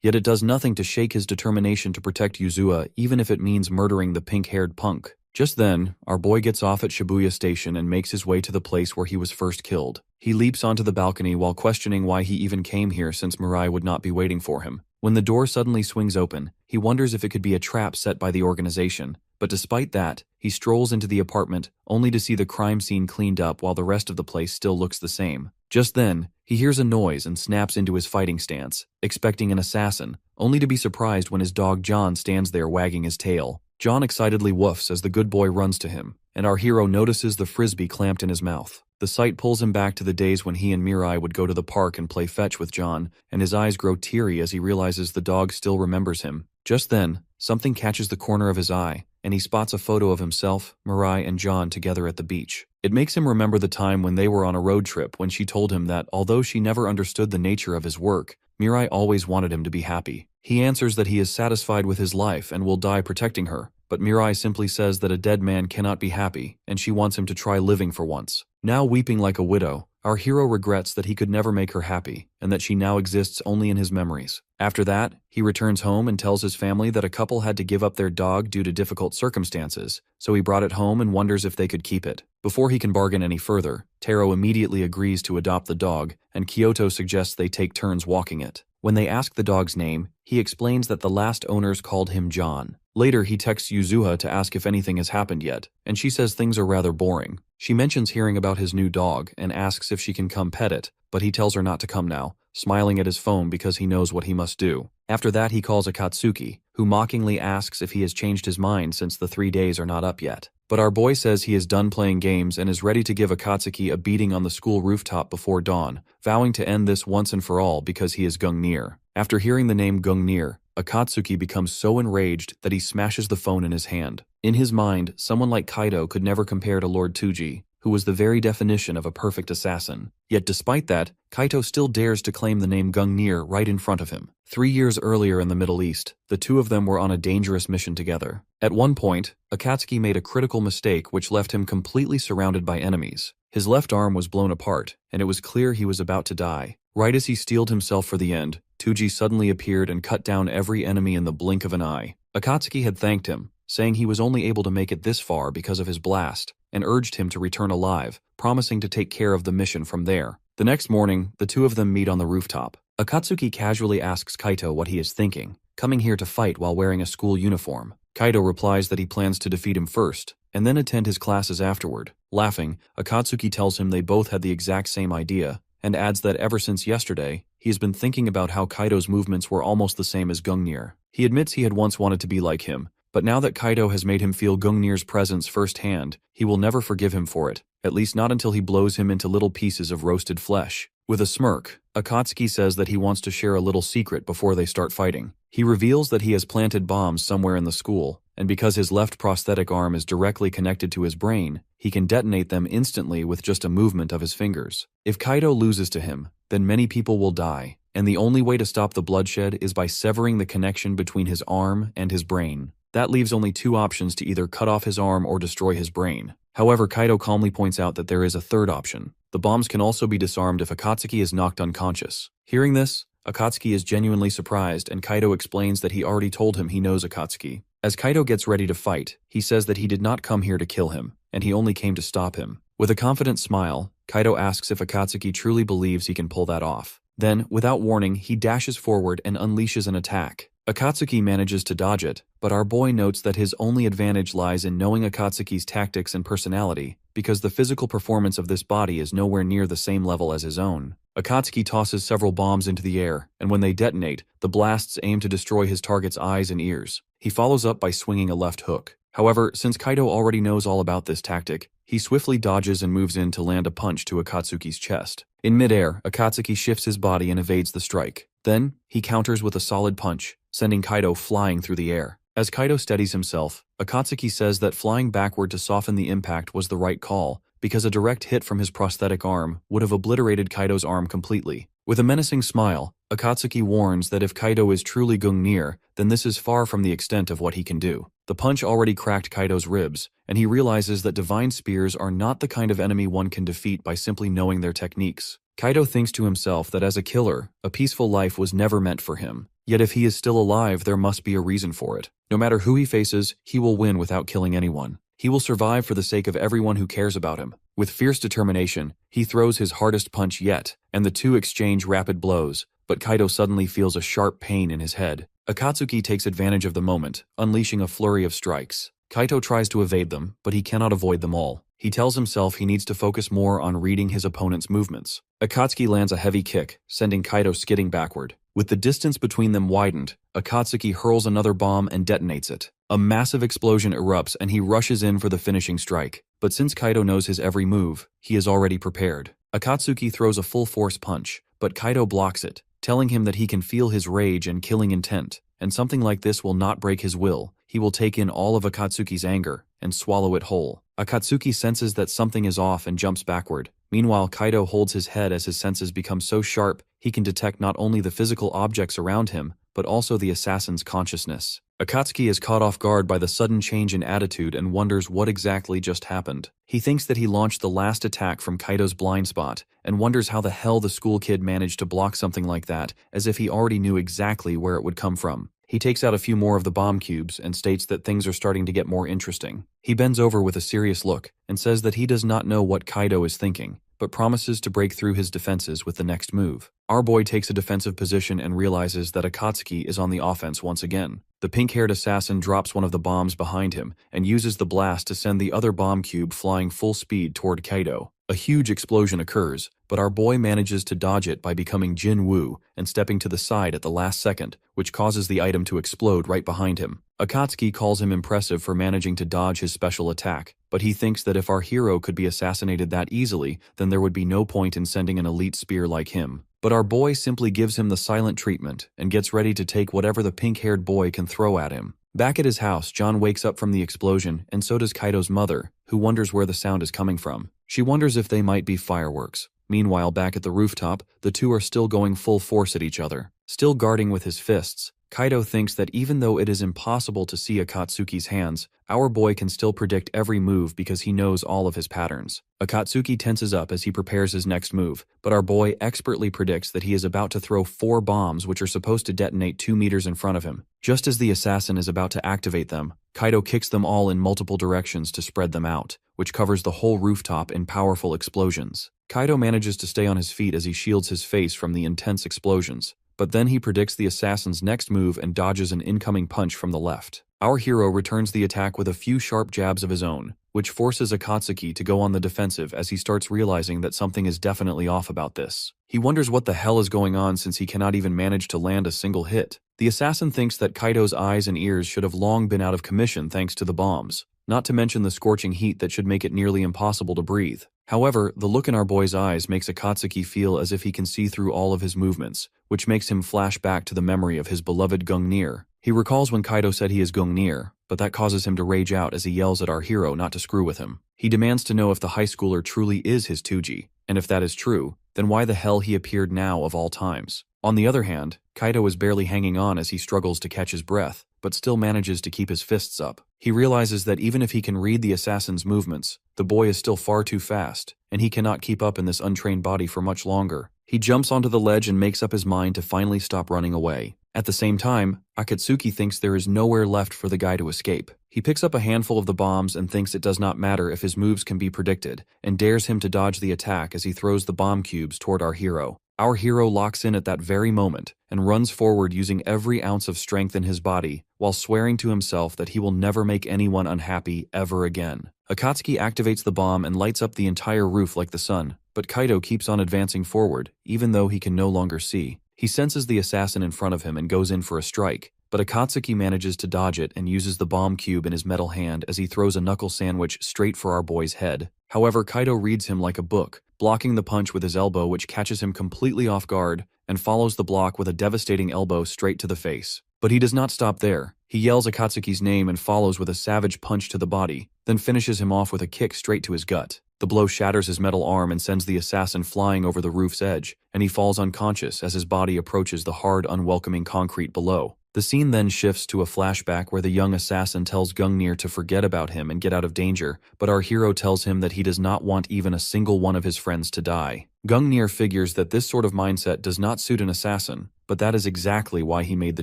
yet it does nothing to shake his determination to protect Yuzua even if it means murdering the pink-haired punk. Just then, our boy gets off at Shibuya Station and makes his way to the place where he was first killed. He leaps onto the balcony while questioning why he even came here since Mirai would not be waiting for him. When the door suddenly swings open, he wonders if it could be a trap set by the organization, but despite that, he strolls into the apartment only to see the crime scene cleaned up while the rest of the place still looks the same. Just then, he hears a noise and snaps into his fighting stance, expecting an assassin, only to be surprised when his dog John stands there wagging his tail. John excitedly woofs as the good boy runs to him, and our hero notices the frisbee clamped in his mouth. The sight pulls him back to the days when he and Mirai would go to the park and play fetch with John, and his eyes grow teary as he realizes the dog still remembers him. Just then, something catches the corner of his eye, and he spots a photo of himself, Mirai, and John together at the beach. It makes him remember the time when they were on a road trip when she told him that, although she never understood the nature of his work, Mirai always wanted him to be happy. He answers that he is satisfied with his life and will die protecting her, but Mirai simply says that a dead man cannot be happy, and she wants him to try living for once. Now weeping like a widow, our hero regrets that he could never make her happy, and that she now exists only in his memories. After that, he returns home and tells his family that a couple had to give up their dog due to difficult circumstances, so he brought it home and wonders if they could keep it. Before he can bargain any further, Taro immediately agrees to adopt the dog, and Kyoto suggests they take turns walking it. When they ask the dog's name, he explains that the last owners called him John. Later, he texts Yuzua to ask if anything has happened yet, and she says things are rather boring. She mentions hearing about his new dog and asks if she can come pet it, but he tells her not to come now, smiling at his phone because he knows what he must do. After that, he calls Akatsuki, who mockingly asks if he has changed his mind since the 3 days are not up yet. But our boy says he is done playing games and is ready to give Akatsuki a beating on the school rooftop before dawn, vowing to end this once and for all because he is Gungnir. After hearing the name Gungnir, Akatsuki becomes so enraged that he smashes the phone in his hand. In his mind, someone like Kaido could never compare to Lord Tuji, who was the very definition of a perfect assassin. Yet despite that, Kaito still dares to claim the name Gungnir right in front of him. 3 years earlier in the Middle East, the two of them were on a dangerous mission together. At one point, Akatsuki made a critical mistake which left him completely surrounded by enemies. His left arm was blown apart, and it was clear he was about to die. Right as he steeled himself for the end, Tuji suddenly appeared and cut down every enemy in the blink of an eye. Akatsuki had thanked him, saying he was only able to make it this far because of his blast, and urged him to return alive, promising to take care of the mission from there. The next morning, the two of them meet on the rooftop. Akatsuki casually asks Kaito what he is thinking, coming here to fight while wearing a school uniform. Kaito replies that he plans to defeat him first, and then attend his classes afterward. Laughing, Akatsuki tells him they both had the exact same idea, and adds that ever since yesterday, he has been thinking about how Kaito's movements were almost the same as Gungnir. He admits he had once wanted to be like him, but now that Kaito has made him feel Gungnir's presence firsthand, he will never forgive him for it, at least not until he blows him into little pieces of roasted flesh. With a smirk, Akatsuki says that he wants to share a little secret before they start fighting. He reveals that he has planted bombs somewhere in the school, and because his left prosthetic arm is directly connected to his brain, he can detonate them instantly with just a movement of his fingers. If Kaito loses to him, then many people will die, and the only way to stop the bloodshed is by severing the connection between his arm and his brain. That leaves only two options to either cut off his arm or destroy his brain. However, Kaito calmly points out that there is a third option. The bombs can also be disarmed if Akatsuki is knocked unconscious. Hearing this, Akatsuki is genuinely surprised, and Kaito explains that he already told him he knows Akatsuki. As Kaito gets ready to fight, he says that he did not come here to kill him, and he only came to stop him. With a confident smile, Kaito asks if Akatsuki truly believes he can pull that off. Then, without warning, he dashes forward and unleashes an attack. Akatsuki manages to dodge it, but our boy notes that his only advantage lies in knowing Akatsuki's tactics and personality, because the physical performance of this body is nowhere near the same level as his own. Akatsuki tosses several bombs into the air, and when they detonate, the blasts aim to destroy his target's eyes and ears. He follows up by swinging a left hook. However, since Kaito already knows all about this tactic, he swiftly dodges and moves in to land a punch to Akatsuki's chest. In midair, Akatsuki shifts his body and evades the strike. Then, he counters with a solid punch, sending Kaito flying through the air. As Kaito steadies himself, Akatsuki says that flying backward to soften the impact was the right call, because a direct hit from his prosthetic arm would have obliterated Kaito's arm completely. With a menacing smile, Akatsuki warns that if Kaito is truly Gungnir, then this is far from the extent of what he can do. The punch already cracked Kaito's ribs, and he realizes that divine spears are not the kind of enemy one can defeat by simply knowing their techniques. Kaito thinks to himself that as a killer, a peaceful life was never meant for him. Yet if he is still alive, there must be a reason for it. No matter who he faces, he will win without killing anyone. He will survive for the sake of everyone who cares about him. With fierce determination, he throws his hardest punch yet, and the two exchange rapid blows, but Kaido suddenly feels a sharp pain in his head. Akatsuki takes advantage of the moment, unleashing a flurry of strikes. Kaido tries to evade them, but he cannot avoid them all. He tells himself he needs to focus more on reading his opponent's movements. Akatsuki lands a heavy kick, sending Kaido skidding backward. With the distance between them widened, Akatsuki hurls another bomb and detonates it. A massive explosion erupts and he rushes in for the finishing strike. But since Kaido knows his every move, he is already prepared. Akatsuki throws a full-force punch, but Kaido blocks it, telling him that he can feel his rage and killing intent, and something like this will not break his will. He will take in all of Akatsuki's anger and swallow it whole. Akatsuki senses that something is off and jumps backward. Meanwhile, Kaido holds his head as his senses become so sharp he can detect not only the physical objects around him, but also the assassin's consciousness. Akatsuki is caught off guard by the sudden change in attitude and wonders what exactly just happened. He thinks that he launched the last attack from Kaido's blind spot, and wonders how the hell the school kid managed to block something like that, as if he already knew exactly where it would come from. He takes out a few more of the bomb cubes and states that things are starting to get more interesting. He bends over with a serious look and says that he does not know what Kaido is thinking, but promises to break through his defenses with the next move. Our boy takes a defensive position and realizes that Akatsuki is on the offense once again. The pink-haired assassin drops one of the bombs behind him and uses the blast to send the other bomb cube flying full speed toward Kaido. A huge explosion occurs, but our boy manages to dodge it by becoming Jin Woo and stepping to the side at the last second, which causes the item to explode right behind him. Akatsuki calls him impressive for managing to dodge his special attack, but he thinks that if our hero could be assassinated that easily, then there would be no point in sending an elite spear like him. But our boy simply gives him the silent treatment and gets ready to take whatever the pink-haired boy can throw at him. Back at his house, John wakes up from the explosion, and so does Kaido's mother, who wonders where the sound is coming from. She wonders if they might be fireworks. Meanwhile, back at the rooftop, the two are still going full force at each other. Still guarding with his fists, Kaido thinks that even though it is impossible to see Akatsuki's hands, our boy can still predict every move because he knows all of his patterns. Akatsuki tenses up as he prepares his next move, but our boy expertly predicts that he is about to throw 4 bombs which are supposed to detonate 2 meters in front of him. Just as the assassin is about to activate them, Kaido kicks them all in multiple directions to spread them out, which covers the whole rooftop in powerful explosions. Kaido manages to stay on his feet as he shields his face from the intense explosions, but then he predicts the assassin's next move and dodges an incoming punch from the left. Our hero returns the attack with a few sharp jabs of his own, which forces Akatsuki to go on the defensive as he starts realizing that something is definitely off about this. He wonders what the hell is going on since he cannot even manage to land a single hit. The assassin thinks that Kaido's eyes and ears should have long been out of commission thanks to the bombs, not to mention the scorching heat that should make it nearly impossible to breathe. However, the look in our boy's eyes makes Akatsuki feel as if he can see through all of his movements, which makes him flash back to the memory of his beloved Gungnir. He recalls when Kaido said he is Gungnir, but that causes him to rage out as he yells at our hero not to screw with him. He demands to know if the high schooler truly is his Tuji, and if that is true, then why the hell he appeared now of all times. On the other hand, Kaido is barely hanging on as he struggles to catch his breath, but still manages to keep his fists up. He realizes that even if he can read the assassin's movements, the boy is still far too fast, and he cannot keep up in this untrained body for much longer. He jumps onto the ledge and makes up his mind to finally stop running away. At the same time, Akatsuki thinks there is nowhere left for the guy to escape. He picks up a handful of the bombs and thinks it does not matter if his moves can be predicted, and dares him to dodge the attack as he throws the bomb cubes toward our hero. Our hero locks in at that very moment and runs forward using every ounce of strength in his body while swearing to himself that he will never make anyone unhappy ever again. Akatsuki activates the bomb and lights up the entire roof like the sun, but Kaido keeps on advancing forward, even though he can no longer see. He senses the assassin in front of him and goes in for a strike, but Akatsuki manages to dodge it and uses the bomb cube in his metal hand as he throws a knuckle sandwich straight for our boy's head. However, Kaido reads him like a book, blocking the punch with his elbow which catches him completely off guard, and follows the block with a devastating elbow straight to the face. But he does not stop there. He yells Akatsuki's name and follows with a savage punch to the body, then finishes him off with a kick straight to his gut. The blow shatters his metal arm and sends the assassin flying over the roof's edge, and he falls unconscious as his body approaches the hard, unwelcoming concrete below. The scene then shifts to a flashback where the young assassin tells Gungnir to forget about him and get out of danger, but our hero tells him that he does not want even a single one of his friends to die. Gungnir figures that this sort of mindset does not suit an assassin, but that is exactly why he made the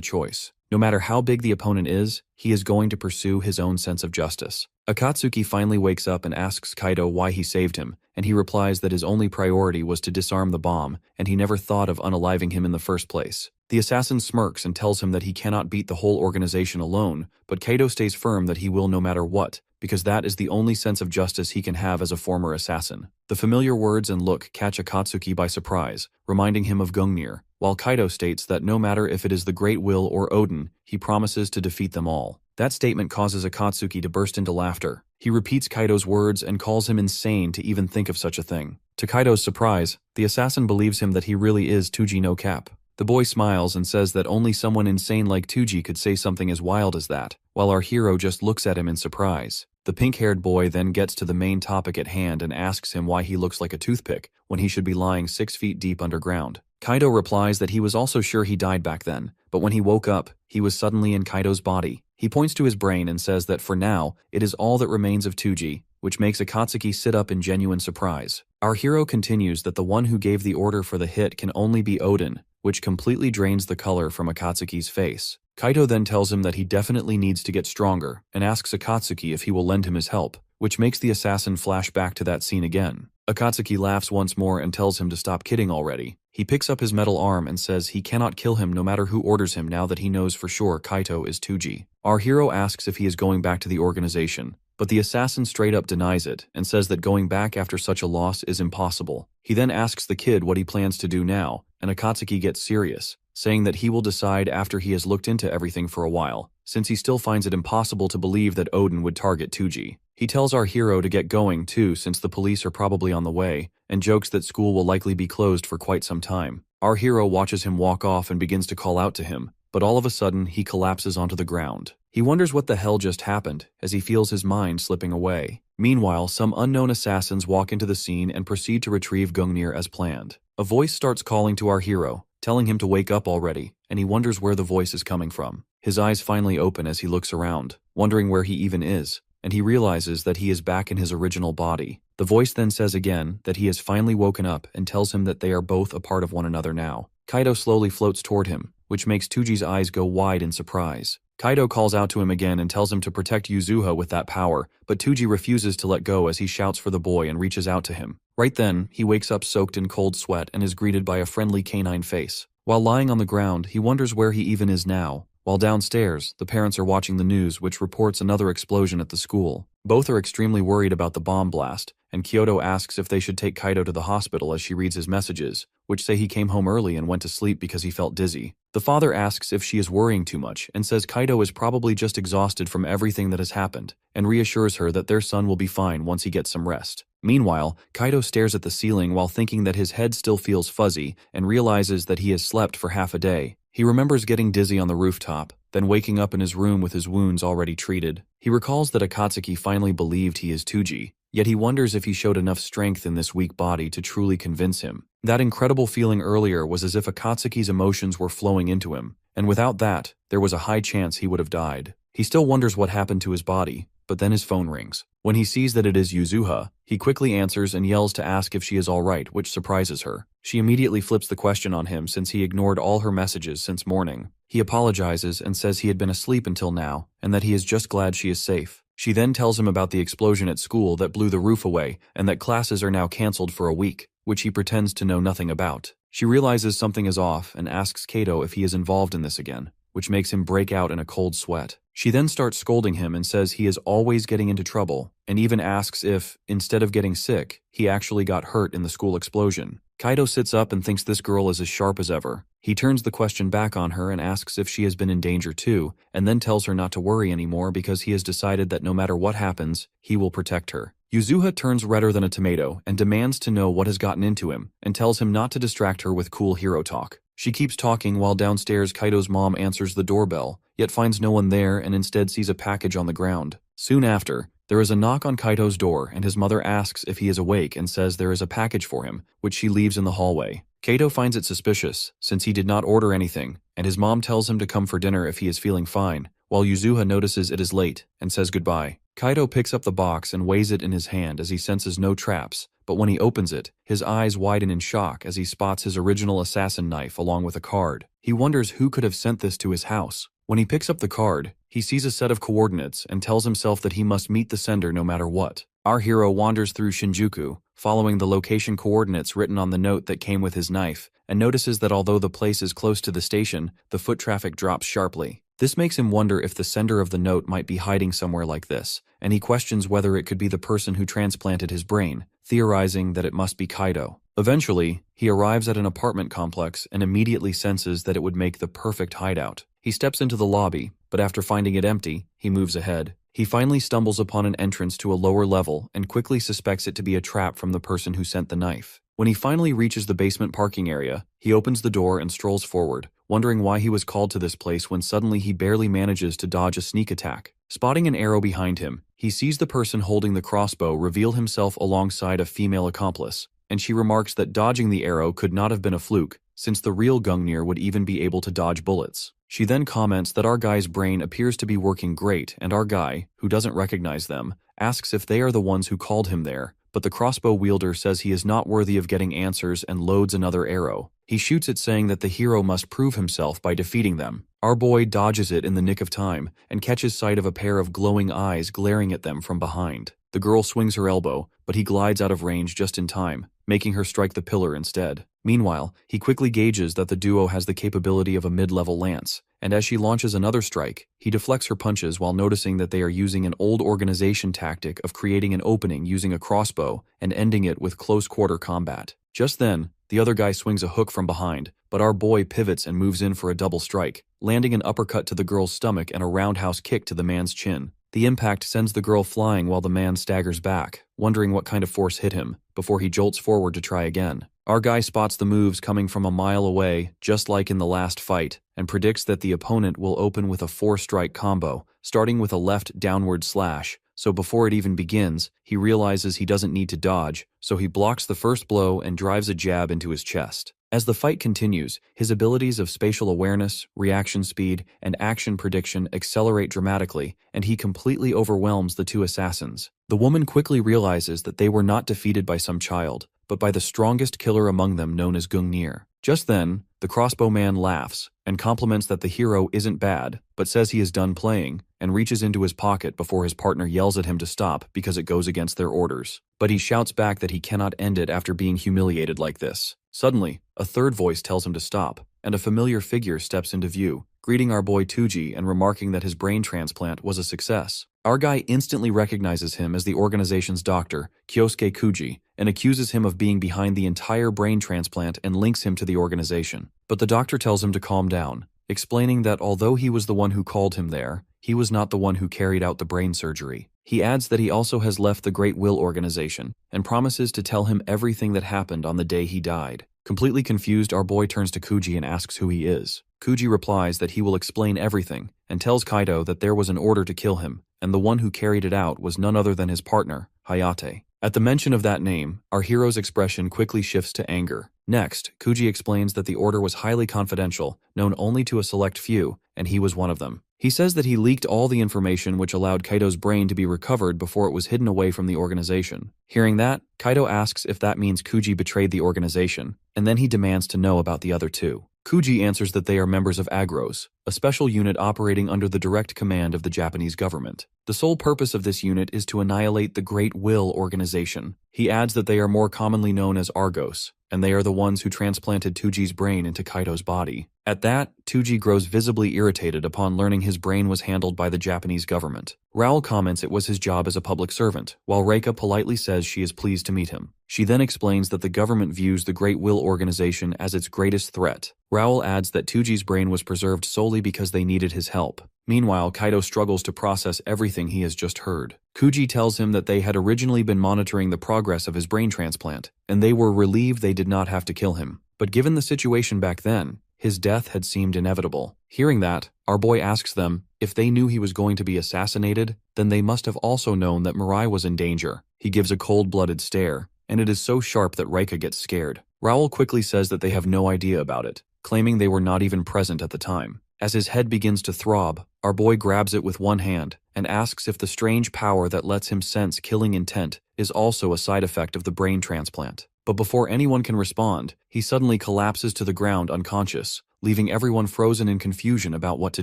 choice. No matter how big the opponent is, he is going to pursue his own sense of justice. Akatsuki finally wakes up and asks Kaido why he saved him, and he replies that his only priority was to disarm the bomb, and he never thought of unaliving him in the first place. The assassin smirks and tells him that he cannot beat the whole organization alone, but Kaido stays firm that he will no matter what, because that is the only sense of justice he can have as a former assassin. The familiar words and look catch Akatsuki by surprise, reminding him of Gungnir, while Kaido states that no matter if it is the Great Will or Odin, he promises to defeat them all. That statement causes Akatsuki to burst into laughter. He repeats Kaido's words and calls him insane to even think of such a thing. To Kaido's surprise, the assassin believes him that he really is Tuji no Cap. The boy smiles and says that only someone insane like Tuji could say something as wild as that, while our hero just looks at him in surprise. The pink-haired boy then gets to the main topic at hand and asks him why he looks like a toothpick when he should be lying 6 feet deep underground. Kaido replies that he was also sure he died back then, but when he woke up, he was suddenly in Kaido's body. He points to his brain and says that for now, it is all that remains of Tuji, which makes Akatsuki sit up in genuine surprise. Our hero continues that the one who gave the order for the hit can only be Odin, which completely drains the color from Akatsuki's face. Kaido then tells him that he definitely needs to get stronger, and asks Akatsuki if he will lend him his help, which makes the assassin flash back to that scene again. Akatsuki laughs once more and tells him to stop kidding already. He picks up his metal arm and says he cannot kill him no matter who orders him now that he knows for sure Kaito is Tuji. Our hero asks if he is going back to the organization, but the assassin straight up denies it and says that going back after such a loss is impossible. He then asks the kid what he plans to do now, and Akatsuki gets serious, saying that he will decide after he has looked into everything for a while, since he still finds it impossible to believe that Odin would target Tuji. He tells our hero to get going too since the police are probably on the way, and jokes that school will likely be closed for quite some time. Our hero watches him walk off and begins to call out to him, but all of a sudden he collapses onto the ground. He wonders what the hell just happened, as he feels his mind slipping away. Meanwhile, some unknown assassins walk into the scene and proceed to retrieve Gungnir as planned. A voice starts calling to our hero, telling him to wake up already, and he wonders where the voice is coming from. His eyes finally open as he looks around, wondering where he even is, and he realizes that he is back in his original body. The voice then says again that he has finally woken up and tells him that they are both a part of one another now. Kaido slowly floats toward him, which makes Tuji's eyes go wide in surprise. Kaido calls out to him again and tells him to protect Yuzuha with that power, but Tuji refuses to let go as he shouts for the boy and reaches out to him. Right then, he wakes up soaked in cold sweat and is greeted by a friendly canine face. While lying on the ground, he wonders where he even is now. While downstairs, the parents are watching the news, which reports another explosion at the school. Both are extremely worried about the bomb blast, and Kyoto asks if they should take Kaido to the hospital as she reads his messages, which say he came home early and went to sleep because he felt dizzy. The father asks if she is worrying too much and says Kaido is probably just exhausted from everything that has happened, and reassures her that their son will be fine once he gets some rest. Meanwhile, Kaido stares at the ceiling while thinking that his head still feels fuzzy and realizes that he has slept for half a day. He remembers getting dizzy on the rooftop, then waking up in his room with his wounds already treated. He recalls that Akatsuki finally believed he is Tuji, yet he wonders if he showed enough strength in this weak body to truly convince him. That incredible feeling earlier was as if Akatsuki's emotions were flowing into him, and without that, there was a high chance he would have died. He still wonders what happened to his body, but then his phone rings. When he sees that it is Yuzuha, he quickly answers and yells to ask if she is alright, which surprises her. She immediately flips the question on him since he ignored all her messages since morning. He apologizes and says he had been asleep until now, and that he is just glad she is safe. She then tells him about the explosion at school that blew the roof away and that classes are now cancelled for a week, which he pretends to know nothing about. She realizes something is off and asks Kato if he is involved in this again, which makes him break out in a cold sweat. She then starts scolding him and says he is always getting into trouble, and even asks if, instead of getting sick, he actually got hurt in the school explosion. Kaido sits up and thinks this girl is as sharp as ever. He turns the question back on her and asks if she has been in danger too, and then tells her not to worry anymore because he has decided that no matter what happens, he will protect her. Yuzuha turns redder than a tomato and demands to know what has gotten into him, and tells him not to distract her with cool hero talk. She keeps talking while downstairs Kaido's mom answers the doorbell, yet finds no one there and instead sees a package on the ground. Soon after, there is a knock on Kaito's door and his mother asks if he is awake and says there is a package for him, which she leaves in the hallway. Kato finds it suspicious, since he did not order anything, and his mom tells him to come for dinner if he is feeling fine, while Yuzuha notices it is late and says goodbye. Kaito picks up the box and weighs it in his hand as he senses no traps, but when he opens it, his eyes widen in shock as he spots his original assassin knife along with a card. He wonders who could have sent this to his house. When he picks up the card, he sees a set of coordinates and tells himself that he must meet the sender no matter what. Our hero wanders through Shinjuku, following the location coordinates written on the note that came with his knife, and notices that although the place is close to the station, the foot traffic drops sharply. This makes him wonder if the sender of the note might be hiding somewhere like this, and he questions whether it could be the person who transplanted his brain, theorizing that it must be Kaito. Eventually, he arrives at an apartment complex and immediately senses that it would make the perfect hideout. He steps into the lobby, but after finding it empty, he moves ahead. He finally stumbles upon an entrance to a lower level and quickly suspects it to be a trap from the person who sent the knife. When he finally reaches the basement parking area, he opens the door and strolls forward, wondering why he was called to this place when suddenly he barely manages to dodge a sneak attack. Spotting an arrow behind him, he sees the person holding the crossbow reveal himself alongside a female accomplice, and she remarks that dodging the arrow could not have been a fluke, since the real Gungnir would even be able to dodge bullets. She then comments that our guy's brain appears to be working great, and our guy, who doesn't recognize them, asks if they are the ones who called him there, but the crossbow wielder says he is not worthy of getting answers and loads another arrow. He shoots it, saying that the hero must prove himself by defeating them. Our boy dodges it in the nick of time and catches sight of a pair of glowing eyes glaring at them from behind. The girl swings her elbow, but he glides out of range just in time, making her strike the pillar instead. Meanwhile, he quickly gauges that the duo has the capability of a mid-level lance, and as she launches another strike, he deflects her punches while noticing that they are using an old organization tactic of creating an opening using a crossbow and ending it with close-quarter combat. Just then, the other guy swings a hook from behind, but our boy pivots and moves in for a double strike, landing an uppercut to the girl's stomach and a roundhouse kick to the man's chin. The impact sends the girl flying while the man staggers back, wondering what kind of force hit him, before he jolts forward to try again. Our guy spots the moves coming from a mile away, just like in the last fight, and predicts that the opponent will open with a 4-strike combo, starting with a left downward slash. So before it even begins, he realizes he doesn't need to dodge, so he blocks the first blow and drives a jab into his chest. As the fight continues, his abilities of spatial awareness, reaction speed, and action prediction accelerate dramatically, and he completely overwhelms the two assassins. The woman quickly realizes that they were not defeated by some child, but by the strongest killer among them known as Gungnir. Just then, the crossbow man laughs and compliments that the hero isn't bad, but says he is done playing, and reaches into his pocket before his partner yells at him to stop because it goes against their orders. But he shouts back that he cannot end it after being humiliated like this. Suddenly, a third voice tells him to stop, and a familiar figure steps into view, greeting our boy Tuji and remarking that his brain transplant was a success. Our guy instantly recognizes him as the organization's doctor, Kyosuke Kuji, and accuses him of being behind the entire brain transplant and links him to the organization. But the doctor tells him to calm down, explaining that although he was the one who called him there, he was not the one who carried out the brain surgery. He adds that he also has left the Great Will organization and promises to tell him everything that happened on the day he died. Completely confused, our boy turns to Kuji and asks who he is. Kuji replies that he will explain everything and tells Kaito that there was an order to kill him, and the one who carried it out was none other than his partner, Hayate. At the mention of that name, our hero's expression quickly shifts to anger. Next, Kuji explains that the order was highly confidential, known only to a select few, and he was one of them. He says that he leaked all the information which allowed Kaito's brain to be recovered before it was hidden away from the organization. Hearing that, Kaito asks if that means Kuji betrayed the organization, and then he demands to know about the other two. Kuji answers that they are members of Agros, a special unit operating under the direct command of the Japanese government. The sole purpose of this unit is to annihilate the Great Will organization. He adds that they are more commonly known as Argos, and they are the ones who transplanted Tuji's brain into Kaito's body. At that, Tuji grows visibly irritated upon learning his brain was handled by the Japanese government. Raoul comments it was his job as a public servant, while Reika politely says she is pleased to meet him. She then explains that the government views the Great Will organization as its greatest threat. Raoul adds that Tuji's brain was preserved solely because they needed his help. Meanwhile, Kaito struggles to process everything he has just heard. Kuji tells him that they had originally been monitoring the progress of his brain transplant, and they were relieved they did not have to kill him. But given the situation back then, his death had seemed inevitable. Hearing that, our boy asks them if they knew he was going to be assassinated, then they must have also known that Mirai was in danger. He gives a cold-blooded stare, and it is so sharp that Reika gets scared. Raoul quickly says that they have no idea about it, claiming they were not even present at the time. As his head begins to throb, our boy grabs it with one hand and asks if the strange power that lets him sense killing intent is also a side effect of the brain transplant. But before anyone can respond, he suddenly collapses to the ground unconscious, leaving everyone frozen in confusion about what to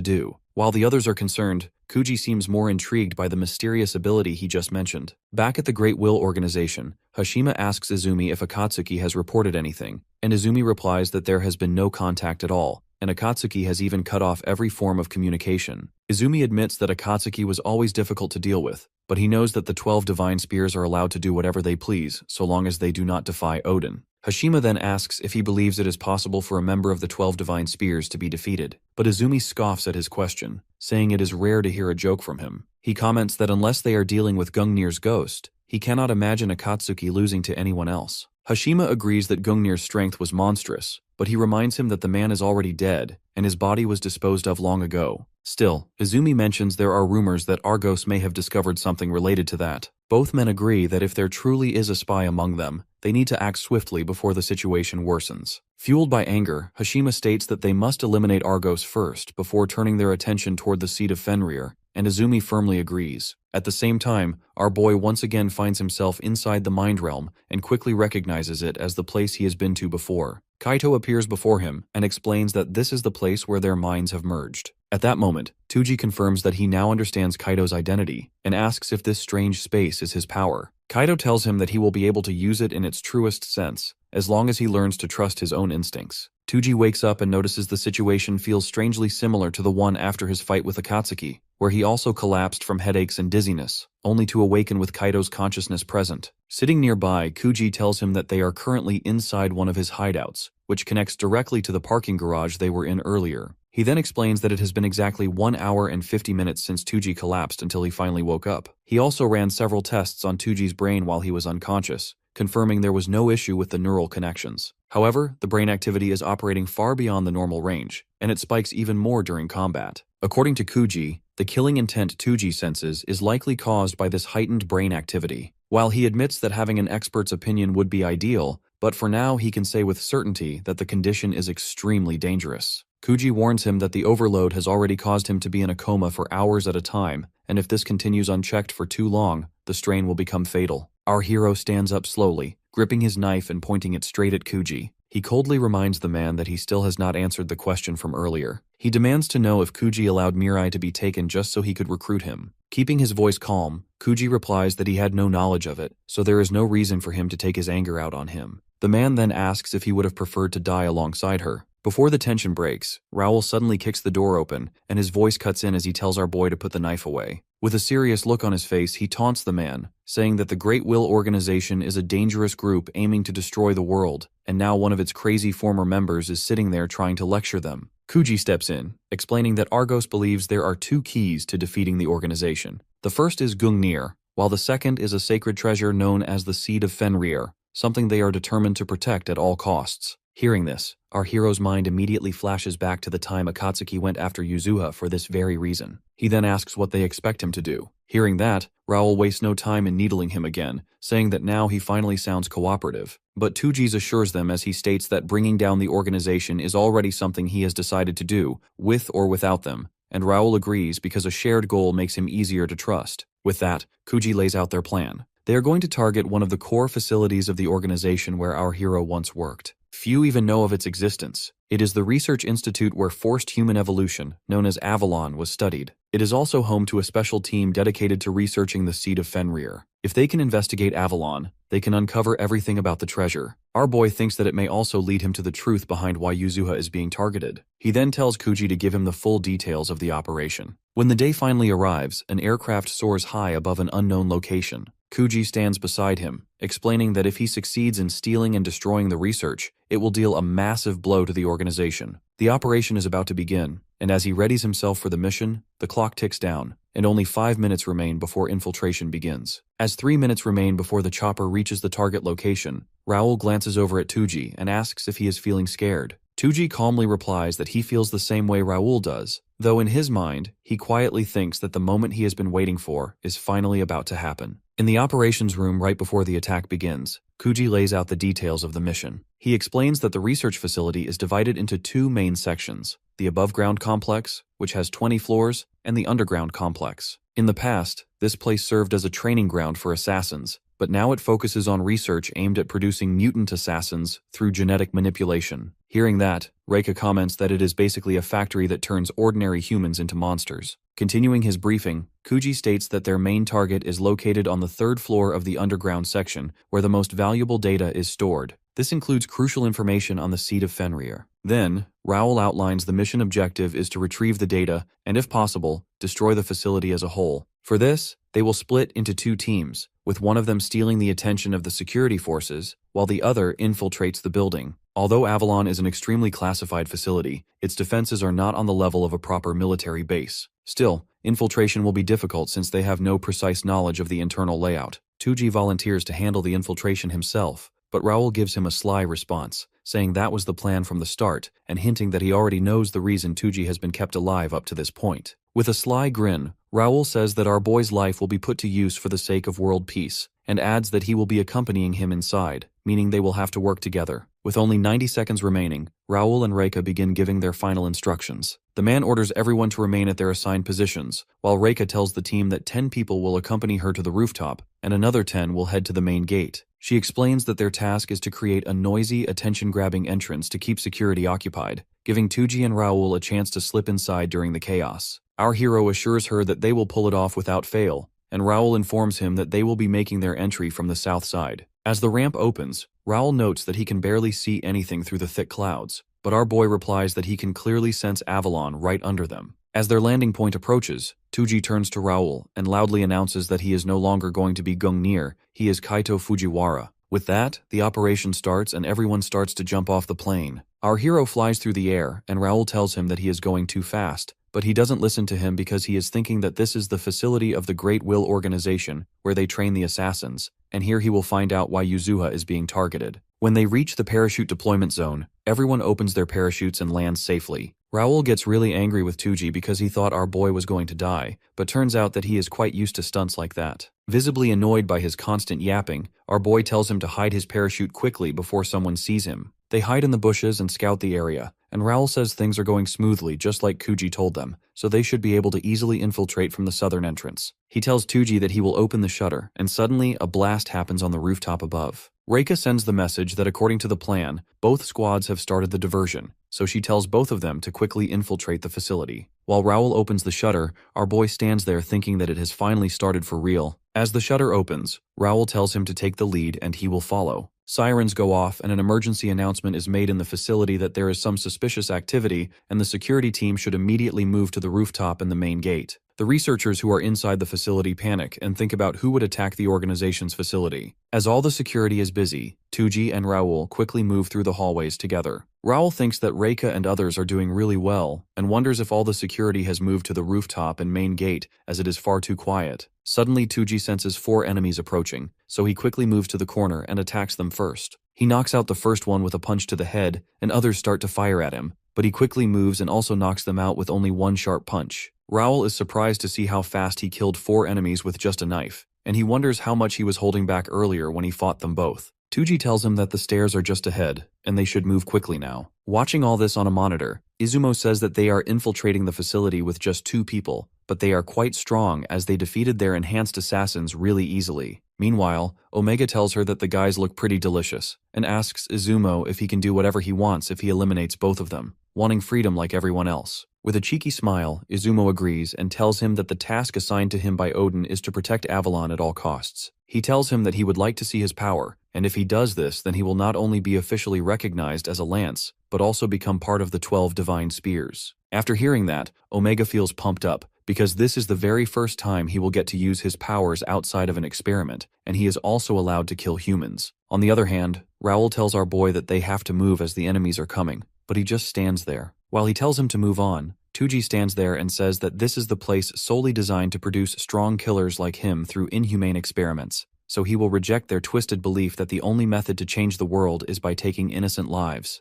do. While the others are concerned, Kuji seems more intrigued by the mysterious ability he just mentioned. Back at the Great Will organization, Hashima asks Izumi if Akatsuki has reported anything, and Izumi replies that there has been no contact at all, and Akatsuki has even cut off every form of communication. Izumi admits that Akatsuki was always difficult to deal with, but he knows that the 12 divine spears are allowed to do whatever they please, so long as they do not defy Odin. Hashima then asks if he believes it is possible for a member of the 12 divine spears to be defeated, but Izumi scoffs at his question, saying it is rare to hear a joke from him. He comments that unless they are dealing with Gungnir's ghost, he cannot imagine Akatsuki losing to anyone else. Hashima agrees that Gungnir's strength was monstrous, but he reminds him that the man is already dead, and his body was disposed of long ago. Still, Izumi mentions there are rumors that Argos may have discovered something related to that. Both men agree that if there truly is a spy among them, they need to act swiftly before the situation worsens. Fueled by anger, Hashima states that they must eliminate Argos first before turning their attention toward the seat of Fenrir, and Izumi firmly agrees. At the same time, our boy once again finds himself inside the mind realm and quickly recognizes it as the place he has been to before. Kaito appears before him and explains that this is the place where their minds have merged. At that moment, Tuji confirms that he now understands Kaito's identity and asks if this strange space is his power. Kaito tells him that he will be able to use it in its truest sense, as long as he learns to trust his own instincts. Tuji wakes up and notices the situation feels strangely similar to the one after his fight with Akatsuki, where he also collapsed from headaches and dizziness, only to awaken with Kaito's consciousness present. Sitting nearby, Kuji tells him that they are currently inside one of his hideouts, which connects directly to the parking garage they were in earlier. He then explains that it has been exactly 1 hour and 50 minutes since Tuji collapsed until he finally woke up. He also ran several tests on Tuji's brain while he was unconscious, confirming there was no issue with the neural connections. However, the brain activity is operating far beyond the normal range, and it spikes even more during combat. According to Kuji, the killing intent Tuji senses is likely caused by this heightened brain activity. While he admits that having an expert's opinion would be ideal, but for now he can say with certainty that the condition is extremely dangerous. Kuji warns him that the overload has already caused him to be in a coma for hours at a time, and if this continues unchecked for too long, the strain will become fatal. Our hero stands up slowly, gripping his knife and pointing it straight at Kuji. He coldly reminds the man that he still has not answered the question from earlier. He demands to know if Kuji allowed Mirai to be taken just so he could recruit him. Keeping his voice calm, Kuji replies that he had no knowledge of it, so there is no reason for him to take his anger out on him. The man then asks if he would have preferred to die alongside her. Before the tension breaks, Raoul suddenly kicks the door open, and his voice cuts in as he tells our boy to put the knife away. With a serious look on his face, he taunts the man, saying that the Great Will organization is a dangerous group aiming to destroy the world, and now one of its crazy former members is sitting there trying to lecture them. Kuji steps in, explaining that Argos believes there are 2 keys to defeating the organization. The first is Gungnir, while the second is a sacred treasure known as the Seed of Fenrir, something they are determined to protect at all costs. Hearing this, our hero's mind immediately flashes back to the time Akatsuki went after Yuzuha for this very reason. He then asks what they expect him to do. Hearing that, Raoul wastes no time in needling him again, saying that now he finally sounds cooperative. But Tuji's assures them as he states that bringing down the organization is already something he has decided to do, with or without them, and Raoul agrees because a shared goal makes him easier to trust. With that, Kuji lays out their plan. They are going to target one of the core facilities of the organization where our hero once worked. Few even know of its existence. It is the research institute where forced human evolution, known as Avalon, was studied. It is also home to a special team dedicated to researching the Seed of Fenrir. If they can investigate Avalon, they can uncover everything about the treasure. Our boy thinks that it may also lead him to the truth behind why Yuzuha is being targeted. He then tells Kuji to give him the full details of the operation. When the day finally arrives, an aircraft soars high above an unknown location. Kuji stands beside him, explaining that if he succeeds in stealing and destroying the research, it will deal a massive blow to the organization. The operation is about to begin, and as he readies himself for the mission, the clock ticks down, and only 5 minutes remain before infiltration begins. As 3 minutes remain before the chopper reaches the target location, Raoul glances over at Tuji and asks if he is feeling scared. Tuji calmly replies that he feels the same way Raoul does, though in his mind, he quietly thinks that the moment he has been waiting for is finally about to happen. In the operations room right before the attack begins, Kuji lays out the details of the mission. He explains that the research facility is divided into two main sections, the above-ground complex, which has 20 floors, and the underground complex. In the past, this place served as a training ground for assassins, but now it focuses on research aimed at producing mutant assassins through genetic manipulation. Hearing that, Reika comments that it is basically a factory that turns ordinary humans into monsters. Continuing his briefing, Kuji states that their main target is located on the 3rd floor of the underground section, where the most valuable data is stored. This includes crucial information on the seed of Fenrir. Then, Raoul outlines the mission objective is to retrieve the data and, if possible, destroy the facility as a whole. For this, they will split into 2 teams, with one of them stealing the attention of the security forces, while the other infiltrates the building. Although Avalon is an extremely classified facility, its defenses are not on the level of a proper military base. Still, infiltration will be difficult since they have no precise knowledge of the internal layout. Tuji volunteers to handle the infiltration himself, but Raoul gives him a sly response, saying that was the plan from the start and hinting that he already knows the reason Tuji has been kept alive up to this point. With a sly grin, Raoul says that our boy's life will be put to use for the sake of world peace, and adds that he will be accompanying him inside, meaning they will have to work together. With only 90 seconds remaining, Raoul and Reika begin giving their final instructions. The man orders everyone to remain at their assigned positions, while Reika tells the team that 10 people will accompany her to the rooftop, and another 10 will head to the main gate. She explains that their task is to create a noisy, attention-grabbing entrance to keep security occupied, giving Tuji and Raoul a chance to slip inside during the chaos. Our hero assures her that they will pull it off without fail, and Raoul informs him that they will be making their entry from the south side. As the ramp opens, Raoul notes that he can barely see anything through the thick clouds, but our boy replies that he can clearly sense Avalon right under them. As their landing point approaches, Tuji turns to Raoul and loudly announces that he is no longer going to be Gungnir, he is Kaito Fujiwara. With that, the operation starts and everyone starts to jump off the plane. Our hero flies through the air, and Raoul tells him that he is going too fast, but he doesn't listen to him because he is thinking that this is the facility of the Great Will organization, where they train the assassins, and here he will find out why Yuzuha is being targeted. When they reach the parachute deployment zone, everyone opens their parachutes and lands safely. Raoul gets really angry with Tuji because he thought our boy was going to die, but turns out that he is quite used to stunts like that. Visibly annoyed by his constant yapping, our boy tells him to hide his parachute quickly before someone sees him. They hide in the bushes and scout the area, and Raoul says things are going smoothly just like Kuji told them, so they should be able to easily infiltrate from the southern entrance. He tells Tuji that he will open the shutter, and suddenly a blast happens on the rooftop above. Reika sends the message that according to the plan, both squads have started the diversion, so she tells both of them to quickly infiltrate the facility. While Raoul opens the shutter, our boy stands there thinking that it has finally started for real. As the shutter opens, Raoul tells him to take the lead and he will follow. Sirens go off and an emergency announcement is made in the facility that there is some suspicious activity and the security team should immediately move to the rooftop and the main gate. The researchers who are inside the facility panic and think about who would attack the organization's facility. As all the security is busy, Tuji and Raoul quickly move through the hallways together. Raoul thinks that Reika and others are doing really well and wonders if all the security has moved to the rooftop and main gate as it is far too quiet. Suddenly Tuji senses 4 enemies approaching, so he quickly moves to the corner and attacks them first. He knocks out the first one with a punch to the head and others start to fire at him, but he quickly moves and also knocks them out with only one sharp punch. Raoul is surprised to see how fast he killed 4 enemies with just a knife, and he wonders how much he was holding back earlier when he fought them both. Tuji tells him that the stairs are just ahead, and they should move quickly now. Watching all this on a monitor, Izumo says that they are infiltrating the facility with just 2 people, but they are quite strong as they defeated their enhanced assassins really easily. Meanwhile, Omega tells her that the guys look pretty delicious, and asks Izumo if he can do whatever he wants if he eliminates both of them, wanting freedom like everyone else. With a cheeky smile, Izumo agrees and tells him that the task assigned to him by Odin is to protect Avalon at all costs. He tells him that he would like to see his power, and if he does this then he will not only be officially recognized as a lance, but also become part of the 12 divine spears. After hearing that, Omega feels pumped up, because this is the very first time he will get to use his powers outside of an experiment, and he is also allowed to kill humans. On the other hand, Raoul tells our boy that they have to move as the enemies are coming, but he just stands there. While he tells him to move on, Tuji stands there and says that this is the place solely designed to produce strong killers like him through inhumane experiments, so he will reject their twisted belief that the only method to change the world is by taking innocent lives.